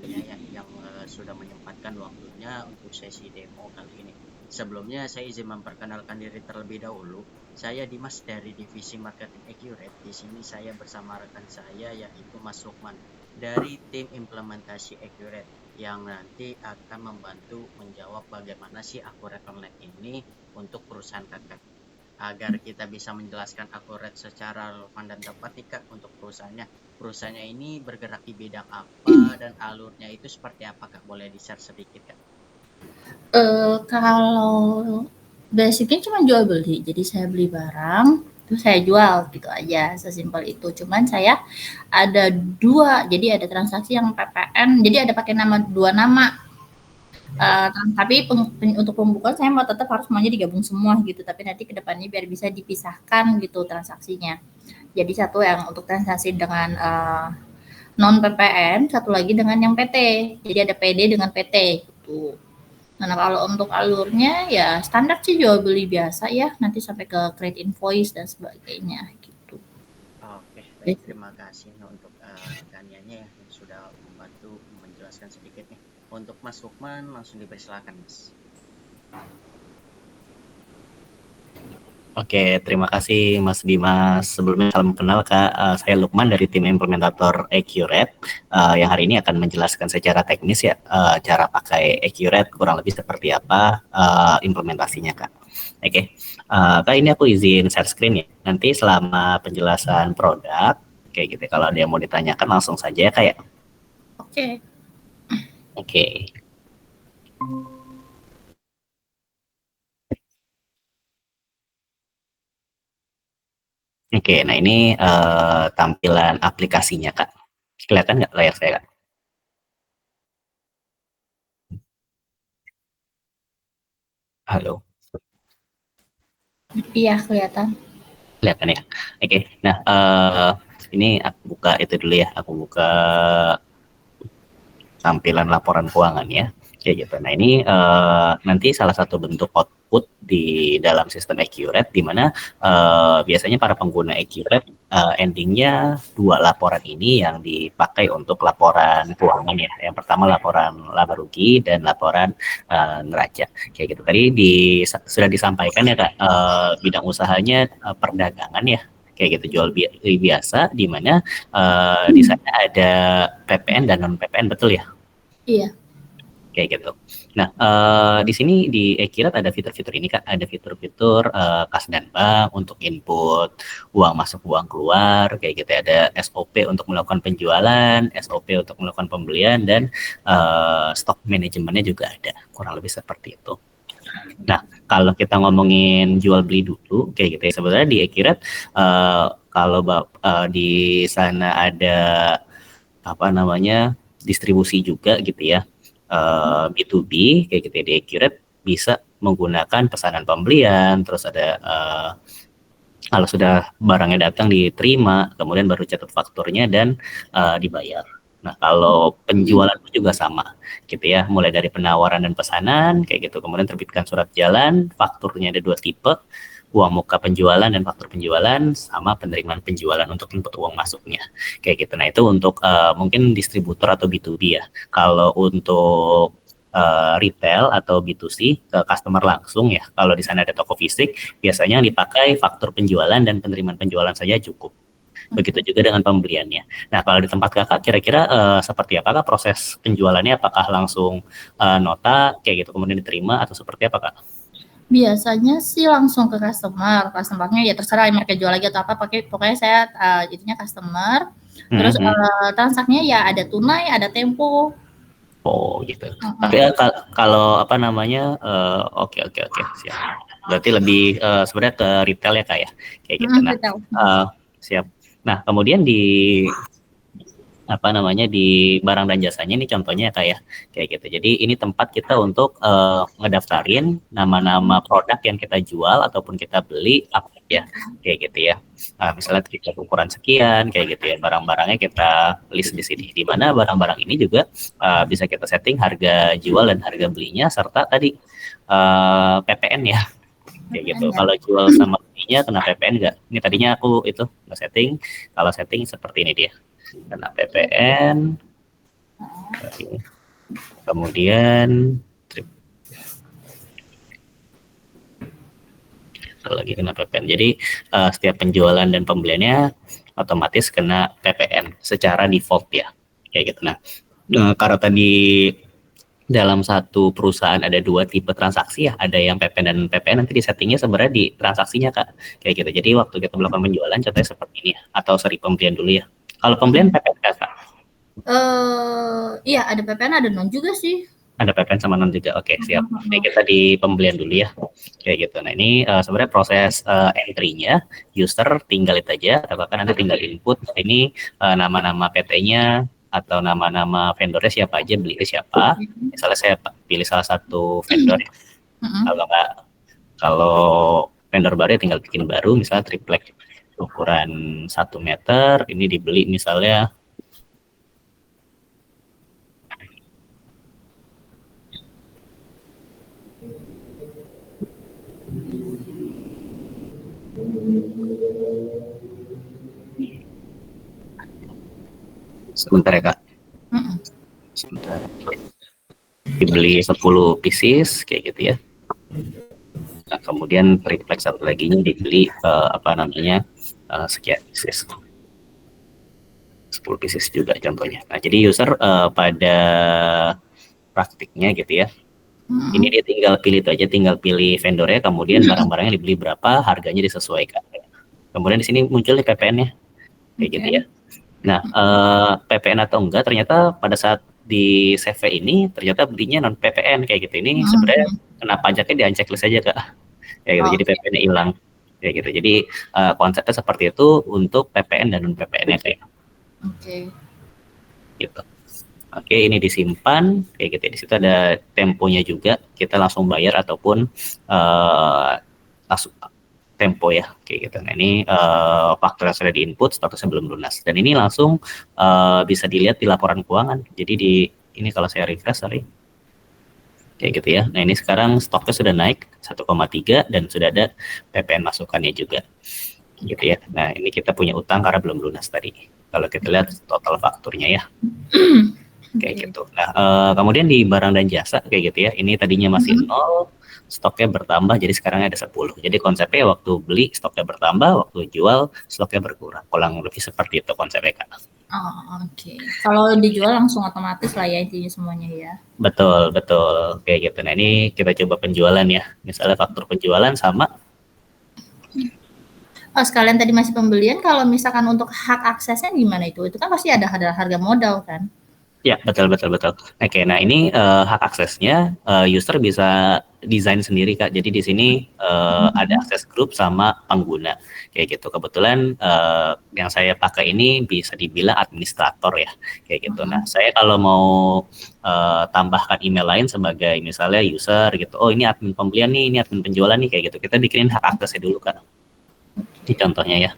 Kania ya yang sudah menyempatkan waktunya untuk sesi demo kali ini. Sebelumnya saya izin memperkenalkan diri terlebih dahulu. Saya Dimas dari Divisi Marketing Accurate. Di sini saya bersama rekan saya yaitu Mas Lukman dari tim implementasi Accurate yang nanti akan membantu menjawab bagaimana sih Accurate Online ini untuk perusahaan kakak agar kita bisa menjelaskan akurat secara relevan dan tepat nih Kak untuk perusahaannya. Perusahaannya ini bergerak di bidang apa dan alurnya itu seperti apa Kak? Boleh di-share sedikit Kak? Kalau basicnya cuma jual beli, jadi saya beli barang, terus saya jual gitu aja, sesimpel itu. Cuman saya ada 2, jadi ada transaksi yang PPN, jadi ada pakai nama 2 nama. Tapi untuk pembukuan saya mau tetap harus semuanya digabung semua gitu, tapi nanti ke depannya biar bisa dipisahkan gitu transaksinya. Jadi satu yang untuk transaksi dengan non PPN, satu lagi dengan yang PT. Jadi ada PD dengan PT gitu. Nah, kalau untuk alurnya ya standar sih jual beli biasa ya, nanti sampai ke create invoice dan sebagainya gitu. Oke, baik. Terima kasih untuk Kanianya ya yang sudah membantu menjelaskan sedikit nih. Untuk Mas Lukman langsung dipersilakan Mas. Oke, terima kasih Mas Dimas. Sebelumnya salam kenal Kak, saya Lukman dari tim implementator Accurate, yang hari ini akan menjelaskan secara teknis ya, cara pakai Accurate kurang lebih seperti apa implementasinya Kak. Oke, Kak ini aku izin share screen ya. Nanti selama penjelasan produk, kayak gitu. Kalau ada yang mau ditanyakan langsung saja ya Kak ya. Oke. Oke. Oke, nah ini tampilan aplikasinya Kak. Kelihatan nggak layar saya Kak? Halo. Iya, kelihatan. Kelihatan ya. Oke. Nah, ini aku buka itu dulu ya. Aku buka tampilan laporan keuangan ya. Kayak gitu. Nah, ini nanti salah satu bentuk output di dalam sistem Accurate di mana biasanya para pengguna Accurate endingnya 2 laporan ini yang dipakai untuk laporan keuangan ya. Yang pertama laporan laba rugi dan laporan neraca. Kayak gitu. Tadi sudah disampaikan ya Kak, bidang usahanya perdagangan ya. Kayak gitu, jual beli biasa di mana di sana ada PPN dan non PPN, betul ya? Iya. Kayak gitu. Nah, di sini di Accurate ada fitur-fitur ini Kak, ada fitur-fitur kas dan bank untuk input uang masuk uang keluar, kayak gitu. Ada SOP untuk melakukan penjualan, SOP untuk melakukan pembelian, dan stok manajemennya juga ada, kurang lebih seperti itu. Nah, kalau kita ngomongin jual beli dulu, kayak gitu ya. Sebenarnya di Accurate kalau di sana ada apa namanya distribusi juga gitu ya, B2B kayak gitu ya. Di Accurate bisa menggunakan pesanan pembelian, terus ada kalau sudah barangnya datang diterima, kemudian baru catat fakturnya dan dibayar. Nah, kalau penjualan juga sama gitu ya, mulai dari penawaran dan pesanan kayak gitu, kemudian terbitkan surat jalan, fakturnya ada 2 tipe, uang muka penjualan dan faktur penjualan, sama penerimaan penjualan untuk input uang masuknya kayak gitu. Nah, itu untuk mungkin distributor atau B2B ya. Kalau untuk retail atau B2C ke customer langsung ya, kalau di sana ada toko fisik, biasanya yang dipakai faktur penjualan dan penerimaan penjualan saja cukup. Begitu juga dengan pembeliannya. Nah, kalau di tempat Kakak kira-kira seperti apa Kak proses penjualannya? Apakah langsung nota kayak gitu kemudian diterima atau seperti apa Kak? Biasanya sih langsung ke customer, customer-nya ya terserah mereka jual lagi atau apa, pokoknya saya itunya customer. Terus transaksinya ya ada tunai, ada tempo. Oh gitu. Tapi kalau apa namanya, oke, siap. Berarti lebih sebenarnya ke retail ya Kak ya, kayak gitu. Nah, siap. Nah, kemudian di apa namanya di barang dan jasanya ini contohnya kayak gitu. Jadi ini tempat kita untuk ngedaftarin nama-nama produk yang kita jual ataupun kita beli apa ya, kayak gitu ya. Nah, misalnya kita ukuran sekian kayak gitu ya, barang-barangnya kita list di sini. Di mana barang-barang ini juga bisa kita setting harga jual dan harga belinya serta tadi PPN ya. Kayak gitu. Kalau jual sama belinya kena PPN nggak? Ini tadinya aku itu nggak setting. Kalau setting seperti ini dia. Kena PPN. Kemudian lagi kena PPN. Jadi setiap penjualan dan pembeliannya otomatis kena PPN secara default ya, kayak gitu. Nah, karena tadi dalam satu perusahaan ada dua tipe transaksi ya, ada yang PPN dan PPN, nanti di settingnya sebenarnya di transaksinya Kak, kayak gitu. Jadi waktu kita melakukan penjualan contohnya seperti ini ya, atau seri pembelian dulu ya. Kalau pembelian PPN Kak? Iya ada PPN ada non juga sih. Ada PPN sama non juga. Oke, siap. Ini kita di pembelian dulu ya. Kayak gitu. Nah, ini sebenarnya proses entry-nya user tinggal itu aja, bahkan nanti tinggal input ini nama-nama PT-nya atau nama-nama vendornya siapa aja, beli siapa. Misalnya saya pilih salah satu vendor. Kalau vendor baru ya tinggal bikin baru, misalnya triplek ukuran 1 meter, ini dibeli misalnya sebentar ya Kak. Sebentar. Dibeli 10 pieces kayak gitu ya. Nah, kemudian triplek satu lagi dibeli sekian pieces. 10 pieces juga contohnya. Nah, jadi user pada praktiknya gitu ya. Ini dia tinggal pilih itu aja, tinggal pilih vendornya, kemudian barang-barangnya dibeli berapa, harganya disesuaikan. Kemudian di sini muncul nih PPN-nya. Kayak gitu ya. Nah, PPN atau enggak ternyata pada saat di CV ini ternyata belinya non PPN kayak gitu. Ini sebenarnya kena pajaknya di unchecklist aja Kak. Kayak gitu. Jadi PPN-nya hilang. Kayak gitu. Jadi konsepnya seperti itu untuk PPN dan non PPN-nya kayak. Gitu. Oke, ini disimpan kayak gitu. Di situ ada temponya juga. Kita langsung bayar ataupun langsung tempo ya kayak gitu. Nah, ini faktur yang sudah diinput statusnya belum lunas dan ini langsung bisa dilihat di laporan keuangan. Jadi di ini kalau saya refresh kayak gitu ya. Nah, ini sekarang stoknya sudah naik 1,3 dan sudah ada PPN masukannya juga. Gitu ya. Nah, ini kita punya utang karena belum lunas tadi. Kalau kita lihat total fakturnya ya. Kayak gitu. Nah, kemudian di barang dan jasa kayak gitu ya. Ini tadinya masih 0, stoknya bertambah jadi sekarang ada 10. Jadi konsepnya waktu beli stoknya bertambah, waktu jual stoknya berkurang. Kurang lebih seperti itu konsepnya Kak. Oke. Kalau dijual langsung otomatis lah ya intinya semuanya ya. Betul, betul. Kayak gitu. Nah, ini kita coba penjualan ya. Misalnya faktur penjualan sama. Sekalian tadi masih pembelian, kalau misalkan untuk hak aksesnya gimana itu? Itu kan pasti ada harga modal kan? Ya, betul. Oke, nah ini hak aksesnya user bisa desain sendiri Kak. Jadi di sini ada akses grup sama pengguna kayak gitu. Kebetulan yang saya pakai ini bisa dibilang administrator ya kayak gitu. Nah, saya kalau mau tambahkan email lain sebagai misalnya user gitu. Oh, ini admin pembelian nih, ini admin penjualan nih kayak gitu. Kita bikinin hak aksesnya dulu Kak. Ini contohnya ya.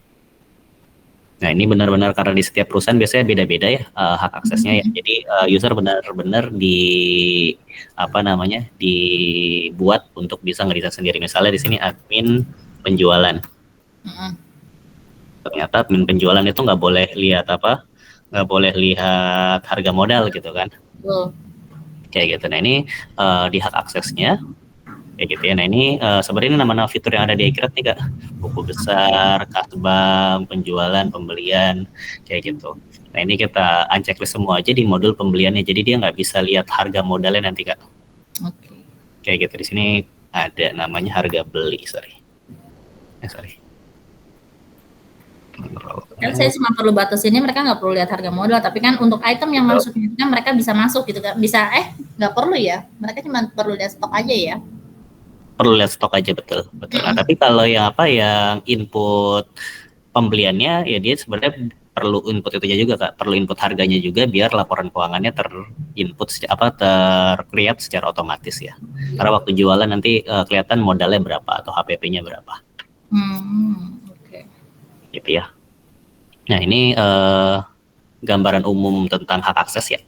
Nah, ini benar-benar karena di setiap perusahaan biasanya beda-beda ya hak aksesnya ya. Jadi user benar-benar dibuat untuk bisa ngedesain sendiri. Misalnya di sini admin penjualan. Ternyata admin penjualan itu nggak boleh lihat harga modal gitu kan. Kayak gitu. Nah, ini di hak aksesnya kayak gitu ya. Nah, ini sebenarnya nama-nama fitur yang ada di iCred nih Kak. Buku besar, kasbang, penjualan, pembelian, kayak gitu. Nah, ini kita unchecklist semua aja di modul pembeliannya. Jadi dia nggak bisa lihat harga modalnya nanti Kak. Kayak gitu. Di sini ada namanya harga beli, sorry. Kan saya cuma perlu batasinnya mereka nggak perlu lihat harga modal, tapi kan untuk item yang masuknya kan mereka bisa masuk gitu kan. Bisa nggak perlu ya. Mereka cuma perlu lihat stok aja ya. Perlu lihat stok aja betul. Nah, tapi kalau yang input pembeliannya ya dia sebenarnya perlu input itu juga Kak, perlu input harganya juga biar laporan keuangannya tercreate secara otomatis ya. Karena waktu jualan nanti kelihatan modalnya berapa atau HPP-nya berapa. Gitu ya. Nah, ini gambaran umum tentang hak akses ya.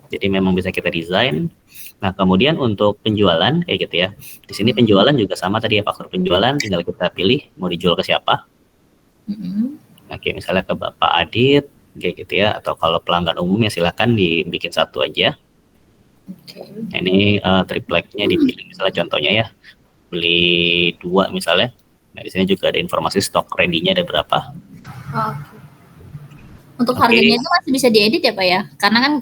Jadi memang bisa kita desain. Nah, kemudian untuk penjualan kayak gitu ya. Di sini penjualan juga sama tadi ya, faktur penjualan tinggal kita pilih mau dijual ke siapa. Oke, misalnya ke Bapak Adit kayak gitu ya. Atau kalau pelanggan umum ya silakan dibikin satu aja. Oke. Nah, ini tripleknya dipilih, misalnya contohnya ya, beli 2 misalnya. Nah, di sini juga ada informasi stok ready-nya ada berapa. Oke. Untuk Oke. harganya itu masih bisa diedit ya Pak ya? Karena kan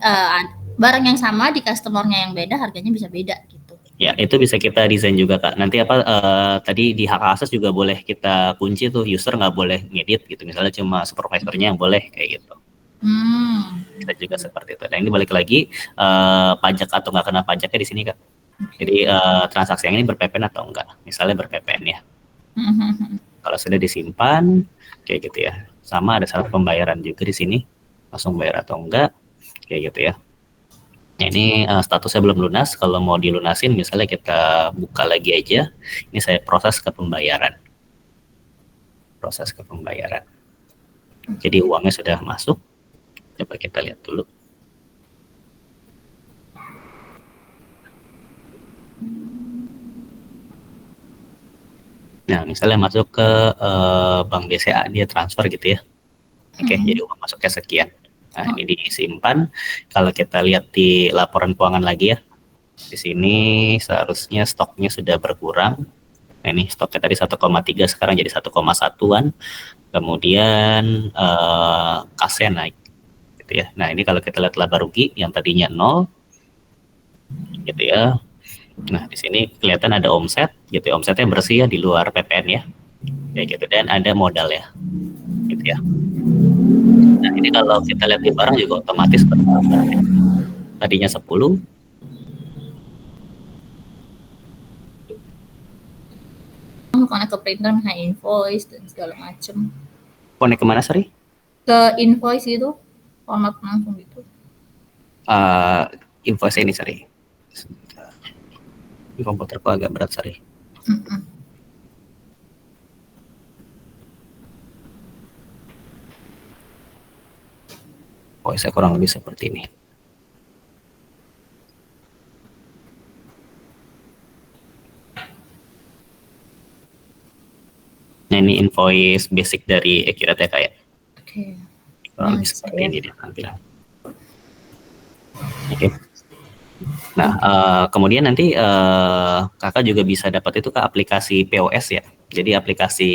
barang yang sama di customer-nya yang beda harganya bisa beda gitu. Ya, itu bisa kita desain juga Kak. Nanti tadi di hak akses juga boleh kita kunci tuh, user nggak boleh ngedit gitu. Misalnya cuma supervisornya yang boleh kayak gitu. Kita juga seperti itu. Dan ini balik lagi pajak atau nggak kena pajaknya di sini Kak. Jadi transaksi yang ini ber-PPN atau enggak. Misalnya ber-PPN ya. Kalau sudah disimpan kayak gitu ya. Sama ada syarat pembayaran juga di sini. Langsung bayar atau enggak kayak gitu ya. Nah, ini statusnya belum lunas. Kalau mau dilunasin, misalnya kita buka lagi aja. Ini saya proses ke pembayaran. Proses ke pembayaran. Jadi uangnya sudah masuk. Coba kita lihat dulu. Nah, misalnya masuk ke Bank BCA, dia transfer gitu ya. Oke, jadi uang masuknya sekian. Nah, ini disimpan. Kalau kita lihat di laporan keuangan lagi ya, di sini seharusnya stoknya sudah berkurang. Nah, ini stoknya tadi 1,3 sekarang jadi 1,1-an. Kemudian kasnya naik gitu ya. Nah, ini kalau kita lihat laba rugi yang tadinya 0 gitu ya. Nah, di sini kelihatan ada omset gitu ya. Omsetnya bersih ya, di luar PPN ya. Kayak gitu, dan ada modal ya. Gitu ya. Nah, ini kalau kita lihat di barang juga otomatis bertambah ya. Tadinya 10. Connect ke printer, misalnya invoice dan segala macam. Connect kemana, sorry? Ke invoice gitu, format langsung gitu. Invoice ini, sorry. Di komputerku agak berat, sorry. Saya kurang lebih seperti ini. Nah, ini invoice basic dari Accurate ya Kak ya. Oke. Kurang lebih seperti ini dia tampilan. Oke. Nah, kemudian nanti kakak juga bisa dapat itu ke aplikasi POS ya. Jadi aplikasi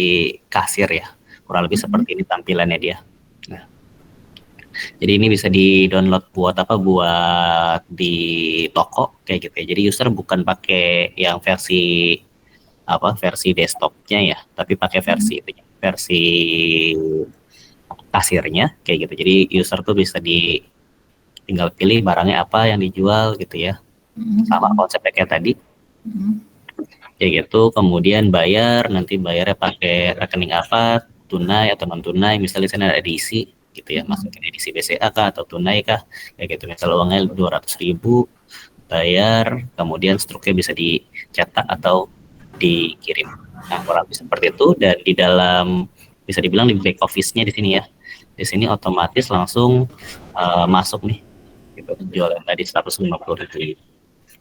kasir ya. Kurang lebih seperti ini tampilannya dia. Nah, jadi ini bisa di-download buat apa? Buat di toko kayak gitu ya. Jadi user bukan pakai yang versi desktopnya ya, tapi pakai versi kasirnya kayak gitu. Jadi user tuh bisa tinggal pilih barangnya apa yang dijual gitu ya. Sama konsepnya kayak tadi. Kayak gitu, kemudian nanti bayarnya pakai rekening apa, tunai atau non tunai, misalnya di sana ada edisi gitu ya, masukin edisi BCA kah atau tunai kah, kayak gitu. Misalnya uangnya 200.000 bayar, kemudian struknya bisa dicetak atau dikirim. Nah, kurang lebih seperti itu. Dan di dalam, bisa dibilang di back office-nya di sini ya, di sini otomatis langsung masuk nih gitu, jualan tadi 150.000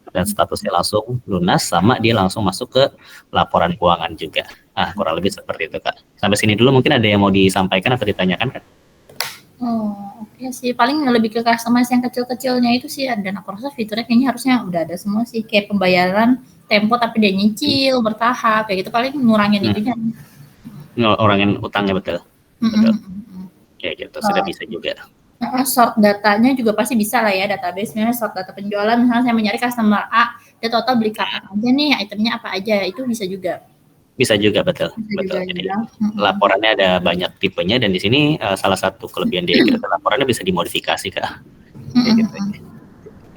dan statusnya langsung lunas, sama dia langsung masuk ke laporan keuangan juga. Nah, kurang lebih seperti itu Kak. Sampai sini dulu, mungkin ada yang mau disampaikan atau ditanyakan Kak? Oh, oke sih. Paling lebih ke customize yang kecil-kecilnya itu sih, dan aku rasa fiturnya kayaknya harusnya udah ada semua sih. Kayak pembayaran tempo tapi dia nyicil bertahap kayak gitu, paling ngurangin itunya. Ngurangin utangnya, betul. Betul. Kayak gitu sudah bisa juga. Sort datanya juga pasti bisa lah ya, database misalnya sort data penjualan, misalnya saya mencari customer A, dia total beli kapan aja nih, itemnya apa aja, itu bisa juga. Bisa juga, betul. Betul. Jadi laporannya ada banyak tipenya, dan di sini salah satu kelebihan dia kita laporannya bisa dimodifikasi Kak. Kayak gitu.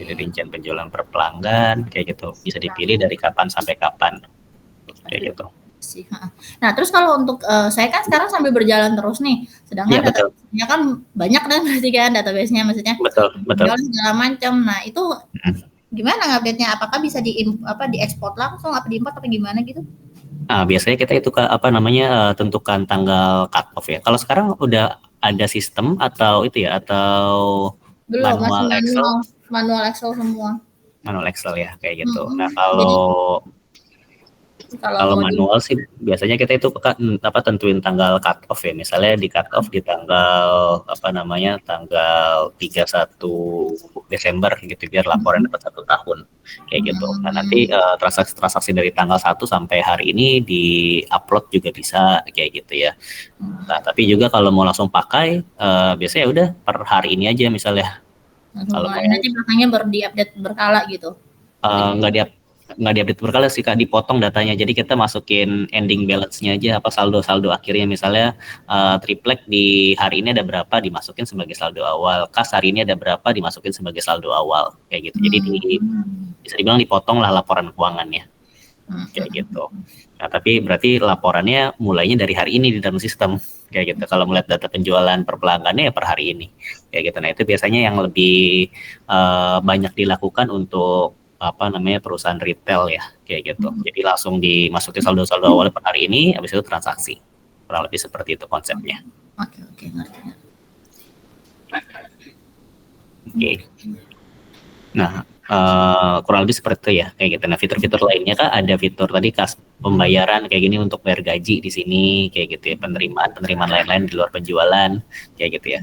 Jadi rincian penjualan per pelanggan kayak gitu, bisa dipilih dari kapan sampai kapan. Kayak gitu. Nah, terus kalau untuk saya kan sekarang sambil berjalan terus nih, sedangkan ya, database-nya kan banyak kan berarti kan database-nya, maksudnya betul. segala macam. Nah, itu gimana ngupdate-nya? Apakah bisa diekspor langsung, apa diimport, apa gimana gitu? Nah, biasanya kita itu tentukan tanggal cut off ya. Kalau sekarang udah ada sistem atau itu ya, atau belum, manual Excel? Manual Excel semua. Manual Excel ya, kayak gitu. Nah, kalau Kalau Kalau di manual sih biasanya kita itu tentuin tanggal cut off ya. Misalnya di cut off di tanggal tanggal 31 Desember gitu biar laporan dapat 1 tahun kayak gitu. Nah, nanti transaksi-transaksi dari tanggal 1 sampai hari ini di-upload juga bisa kayak gitu ya. Nah, tapi juga kalau mau langsung pakai biasanya udah per hari ini aja misalnya. Kalau mau nanti belakangnya baru diupdate berkala gitu. nggak diupdate berkala sih Kak, dipotong datanya. Jadi kita masukin ending balance-nya aja apa saldo akhirnya misalnya triplek di hari ini ada berapa dimasukin sebagai saldo awal, kas hari ini ada berapa dimasukin sebagai saldo awal kayak gitu. Jadi bisa dibilang dipotong lah laporan keuangannya kayak gitu. Nah, tapi berarti laporannya mulainya dari hari ini di dalam sistem kayak gitu. Kalau melihat data penjualan per pelanggannya ya per hari ini kayak gitu. Nah, itu biasanya yang lebih banyak dilakukan untuk perusahaan retail ya kayak gitu. Jadi langsung dimasukin saldo-saldo awal per hari ini, habis itu transaksi. Kurang lebih seperti itu konsepnya. Oke, ngerti. Oke. Nah, kurang lebih seperti itu ya kayak gitu. Nah, fitur-fitur lainnya Kak, ada fitur tadi kas pembayaran kayak gini untuk bayar gaji di sini kayak gitu ya, penerimaan lain-lain di luar penjualan kayak gitu ya.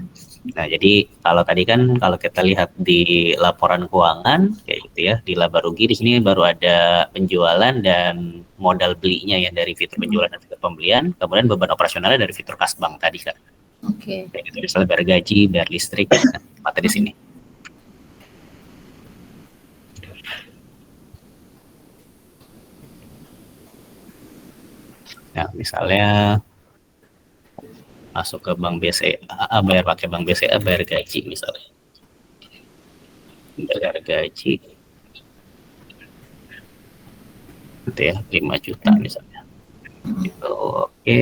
Nah, jadi kalau kita lihat di laporan keuangan kayak gitu ya, di laba rugi di sini baru ada penjualan dan modal belinya ya dari fitur penjualan dan fitur pembelian, kemudian beban operasionalnya dari fitur kas bank tadi Kak. Oke. Kayak gitu, misalnya bayar gaji, bayar listrik, mata di sini. Nah, misalnya masuk ke bank BCA, bayar pakai bank BCA, bayar gaji misalnya. Bayar gaji. Gitu ya, 5 juta misalnya. Gitu, oke.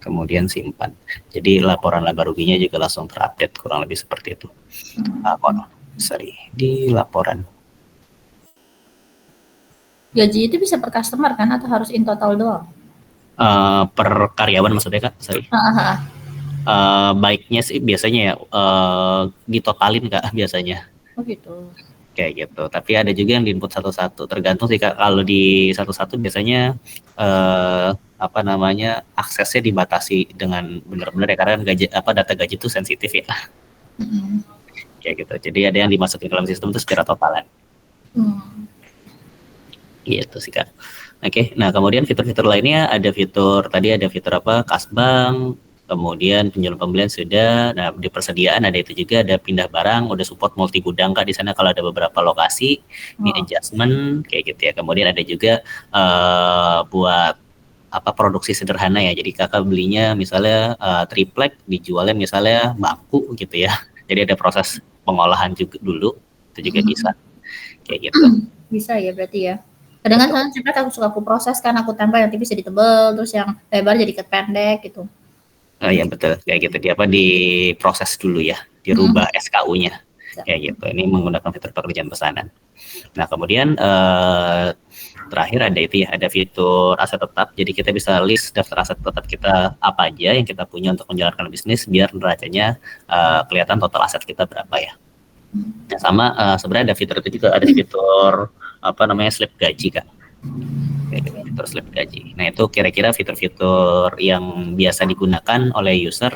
Kemudian simpan. Jadi laporan laba ruginya juga langsung terupdate kurang lebih seperti itu. Di laporan. Gaji itu bisa per customer kan atau harus in total doang? Per karyawan maksudnya Kak? Sorry. Baiknya sih biasanya ya ditotalin Kak biasanya. Oh gitu. Kayak gitu. Tapi ada juga yang di input satu-satu. Tergantung sih Kak. Kalau di satu-satu biasanya aksesnya dibatasi dengan benar-benar ya karena data gaji itu sensitif ya. Kayak gitu. Jadi ada yang dimasukin dalam sistem itu secara totalan. Gitu sih Kak. Oke. Nah, kemudian fitur-fitur lainnya ada fitur kas bank, kemudian penjualan pembelian sudah. Nah, di persediaan ada itu juga, ada pindah barang, udah support multi gudang Kak di sana kalau ada beberapa lokasi, di adjustment kayak gitu ya. Kemudian ada juga buat produksi sederhana ya. Jadi Kakak belinya misalnya triplek dijualnya misalnya bangku gitu ya. Jadi ada proses pengolahan juga dulu, itu juga bisa. Kayak gitu. Bisa ya berarti ya. Kadang kan aku proses kan, aku tempel nanti bisa ditebel, terus yang lebar jadi pendek gitu. Iya betul, kayak gitu. Diproses dulu ya, dirubah SKU-nya. Kayak gitu. Ini menggunakan fitur pekerjaan pesanan. Nah, kemudian terakhir ada fitur aset tetap. Jadi kita bisa list daftar aset tetap kita apa aja yang kita punya untuk menjalankan bisnis biar neracanya kelihatan total aset kita berapa ya. Nah, sama sebenarnya ada fitur itu juga, ada fitur slip gaji Kak. Fitur slip gaji. Nah, itu kira-kira fitur-fitur yang biasa digunakan oleh user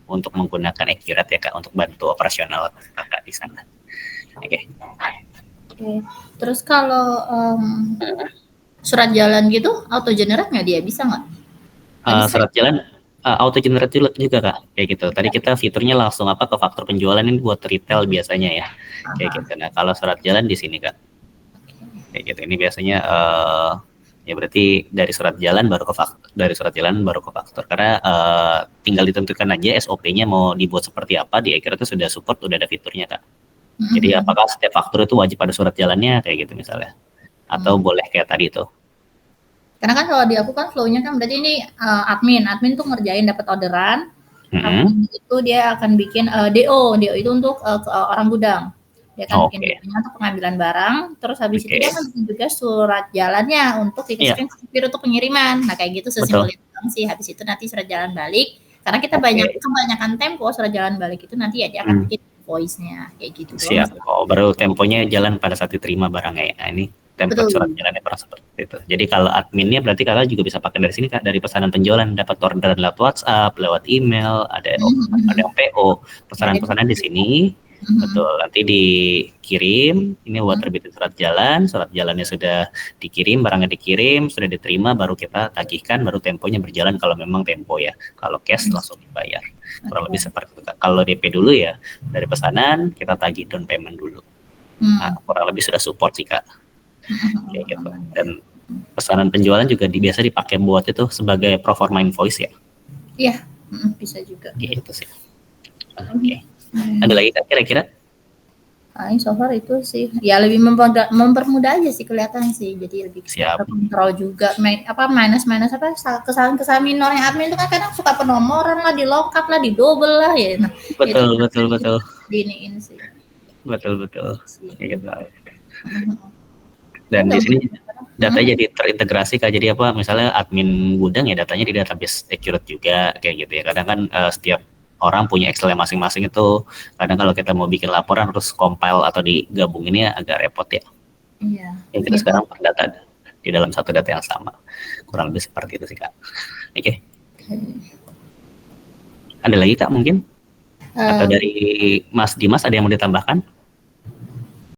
untuk menggunakan Accurate ya Kak, untuk bantu operasional Kakak di sana. Oke. Terus kalau surat jalan gitu auto generate nggak dia, bisa nggak? Surat jalan auto generate juga Kak, kayak gitu. Tadi kita fiturnya langsung ke faktur penjualan ini buat retail biasanya ya, kayak gitu. Nah, kalau surat jalan di sini Kak, kayak gitu. Ini biasanya ya berarti dari surat jalan baru ke faktur, karena tinggal ditentukan aja SOP-nya mau dibuat seperti apa. Di Accurate itu sudah support, udah ada fiturnya Kak. Jadi apakah setiap faktur itu wajib ada surat jalannya kayak gitu misalnya, atau boleh kayak tadi itu. Karena kan kalau di aku kan flow-nya kan berarti ini admin tuh ngerjain dapat orderan, admin itu dia akan bikin DO itu untuk orang gudang. Dia akan bikin DO-nya untuk pengambilan barang, terus habis itu dia akan bikin juga surat jalannya untuk dikasihkan supir untuk pengiriman. Nah, kayak gitu sesimpel itu sih. Habis itu nanti surat jalan balik, karena kita kebanyakan tempo surat jalan balik itu nanti ya dia akan bikin voice-nya kayak gitu. Siap. Baru temponya jalan pada saat diterima barangnya ya. Nah, ini template Betul. surat jalannya kurang seperti itu. Jadi kalau adminnya berarti kakak juga bisa pakai dari sini kak, dari pesanan penjualan dapat orderan lewat WhatsApp, lewat email, ada yang PO, pesanan-pesanan di sini. Betul, nanti dikirim, ini buat terbitin surat jalannya sudah dikirim, barangnya dikirim, sudah diterima, baru kita tagihkan, baru temponya berjalan kalau memang tempo ya. Kalau cash langsung dibayar. Kurang lebih seperti itu. Kalau DP dulu ya, dari pesanan kita tagih down payment dulu. Nah, kurang lebih sudah support sih kak. Kayak gitu. Dan pesanan penjualan juga biasa dipakai buat itu sebagai pro forma invoice ya. Iya, bisa juga. Gitu sih. Oke. Ada lagi kak kira-kira? So far itu sih, ya lebih mempermudah aja sih kelihatan sih, jadi lebih terkontrol juga. Minus apa kesalahan minor yang admin itu kan kadang suka penomoran lah, dilengkap lah, didouble lah ya. Nah, betul. Diniin sih. Betul. Kayak gitu. Dan di sini datanya jadi terintegrasi kak, jadi apa misalnya admin gudang ya datanya di database Accurate juga kayak gitu ya. Kadang kan setiap orang punya Excel masing-masing itu, kadang kalau kita mau bikin laporan harus compile atau digabunginnya agak repot ya. Iya. Yang kita sekarang data di dalam satu data yang sama, kurang lebih seperti itu sih kak. Oke. Ada lagi kak mungkin? Atau dari Mas Dimas ada yang mau ditambahkan?